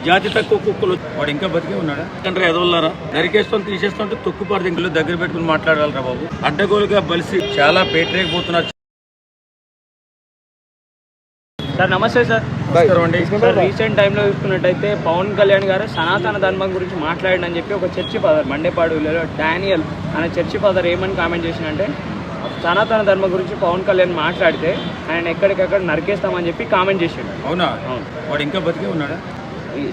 జాతి తక్కువ కుక్కలు వాడు ఇంకా బతికే ఉన్నాడా అంటే ఎదవల్లారా నరికేస్తాం తీసేస్తుంటే తొక్కుపాడు దింకులు దగ్గర పెట్టుకుని మాట్లాడాలరా బాబు. అడ్డగోలుగా బలిసి చాలా పేటరేకపోతున్నారు. సార్ నమస్తే సార్. నమస్కారం అండి. సార్ రీసెంట్ టైంలో చూసుకున్నట్టయితే పవన్ కళ్యాణ్ గారు సనాతన ధర్మం గురించి మాట్లాడని చెప్పి ఒక చర్చి ఫాదర్ మండేపాడు డానియల్ అనే చర్చి ఫాదర్ ఏమని కామెంట్ చేసినంటే సనాతన ధర్మం గురించి పవన్ కళ్యాణ్ మాట్లాడితే ఆయన ఎక్కడికక్కడ నరికేస్తామని చెప్పి కామెంట్ చేసిండు. అవునా? వాడు ఇంకా బతికే ఉన్నాడా?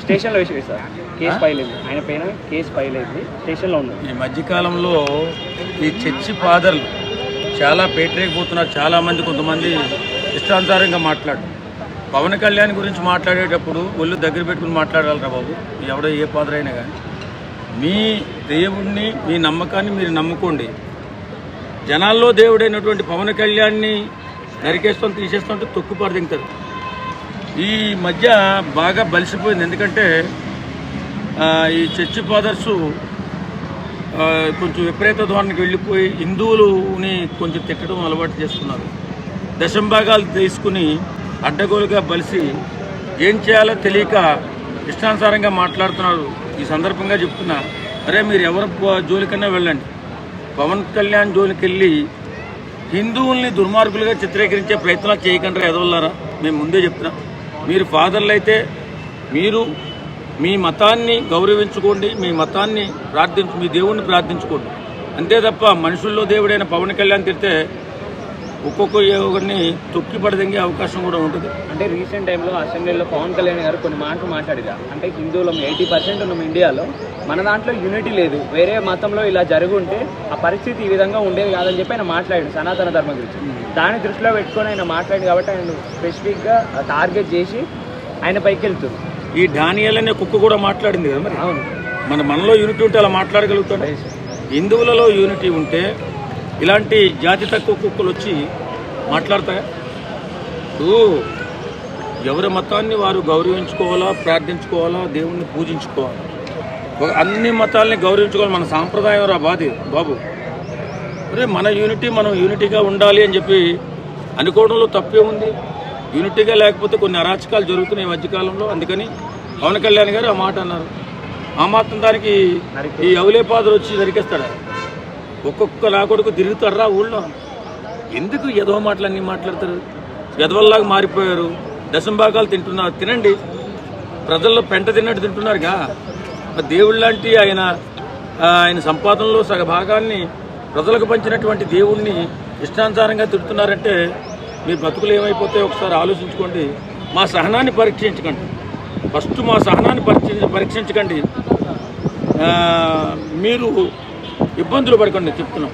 స్టేషన్లో వేసేది సార్, కేసు ఫైల్ అయింది, ఆయన పైన కేసు ఫైల్ అయింది, స్టేషన్లో ఉంది. ఈ మధ్యకాలంలో ఈ చర్చి ఫాదర్లు చాలా పేటరేకపోతున్నారు. చాలామంది కొంతమంది ఇష్టానుసారంగా మాట్లాడు. పవన్ కళ్యాణ్ గురించి మాట్లాడేటప్పుడు ఒళ్ళు దగ్గర పెట్టుకుని మాట్లాడాలరా బాబు. ఎవడో ఏ ఫాదర్ అయినా కానీ మీ దేవుడిని మీ నమ్మకాన్ని మీరు నమ్ముకోండి. జనాల్లో దేవుడైనటువంటి పవన్ కళ్యాణ్ని నరికేస్తాం తీసేస్తుంటే తొక్కుపాడు దింగుతారు. ఈ మధ్య బాగా బలిసిపోయింది. ఎందుకంటే ఈ చర్చి ఫాదర్సు కొంచెం విపరీత ధోరణికి వెళ్ళిపోయి హిందువులని కొంచెం తిట్టడం అలవాటు చేస్తున్నారు. దశంభాగాలు తీసుకుని అడ్డగోలుగా బలిసి ఏం చేయాలో తెలియక ఇష్టానుసారంగా మాట్లాడుతున్నారు. ఈ సందర్భంగా చెప్తున్నా, అరే మీరు ఎవరి జోలికన్నా వెళ్ళండి, పవన్ కళ్యాణ్ జోలికి వెళ్ళి హిందువుల్ని దుర్మార్గులుగా చిత్రీకరించే ప్రయత్నాలు చేయకుండా ఎదవల్లారా. మేము ముందే చెప్తున్నాం, మీరు ఫాదర్లు అయితే మీరు మీ మతాన్ని గౌరవించుకోండి, మీ మతాన్ని మీ దేవుణ్ణి ప్రార్థించుకోండి. అంతే తప్ప మనుషుల్లో దేవుడైన పవన్ కళ్యాణ్ తిడితే ఒక్కొక్కరిని తొక్కి పడదంగే అవకాశం కూడా ఉంటుంది. అంటే రీసెంట్ టైంలో అసెంబ్లీలో పవన్ కళ్యాణ్ గారు కొన్ని మాటలు మాట్లాడిరా. అంటే హిందువులం 80% ఉన్నాం ఇండియాలో, మన దాంట్లో యూనిటీ లేదు, వేరే మతంలో ఇలా జరుగుంటే ఆ పరిస్థితి ఈ విధంగా ఉండేది కాదని చెప్పి ఆయన మాట్లాడాడు సనాతన ధర్మం గురించి. దాన్ని దృష్టిలో పెట్టుకొని ఆయన మాట్లాడి కాబట్టి ఆయన స్పెసిఫిక్గా టార్గెట్ చేసి ఆయన పైకి వెళ్తుంది. ఈ డానియల్ అనే కుక్క కూడా మాట్లాడింది కదా మరి. అవును, మనలో యూనిటీ ఉంటే అలా మాట్లాడగలుగుతాడు. హిందువులలో యూనిటీ ఉంటే ఇలాంటి జాతి తక్కువ కుక్కలు వచ్చి మాట్లాడతాయా? ఎవరి మతాన్ని వారు గౌరవించుకోవాలా, ప్రార్థించుకోవాలా, దేవుణ్ణి పూజించుకోవాలా. అన్ని మతాలని గౌరవించుకోవాలి, మన సాంప్రదాయం రా బాబు. అరే మన మనం యూనిటీగా ఉండాలి అని చెప్పి అనుకోవడంలో తప్పే ఉంది. యూనిటీగా లేకపోతే కొన్ని అరాచకాలు జరుగుతున్నాయి ఈ మధ్యకాలంలో. అందుకని పవన్ కళ్యాణ్ గారు ఆ మాట అన్నారు. ఆ మాత్రం దానికి ఈ అవలేపాదులు వచ్చి నరికేస్తాడా? ఒక్కొక్క నా కొడుకు తిరుగుతారా ఊళ్ళో? ఎందుకు ఎదవ మాటలన్నీ మాట్లాడతారు? ఎదవల్లాగా మారిపోయారు. దశంభాగాలు తింటున్నారు, తినండి. ప్రజల్లో పెంట తిన్నట్టు తింటున్నారుగా. దేవుడు లాంటి ఆయన సంపాదనలో సగ భాగాన్ని ప్రజలకు పంచినటువంటి దేవుణ్ణి ఇష్టానుసారంగా తిడుతున్నారంటే మీ బతుకులు ఏమైపోతాయో ఒకసారి ఆలోచించుకోండి. మా సహనాన్ని పరీక్షించకండి. ఫస్ట్ మా సహనాన్ని పరీక్షించకండి. మీరు ఇబ్బందులు పడకండి చెప్తున్నాం.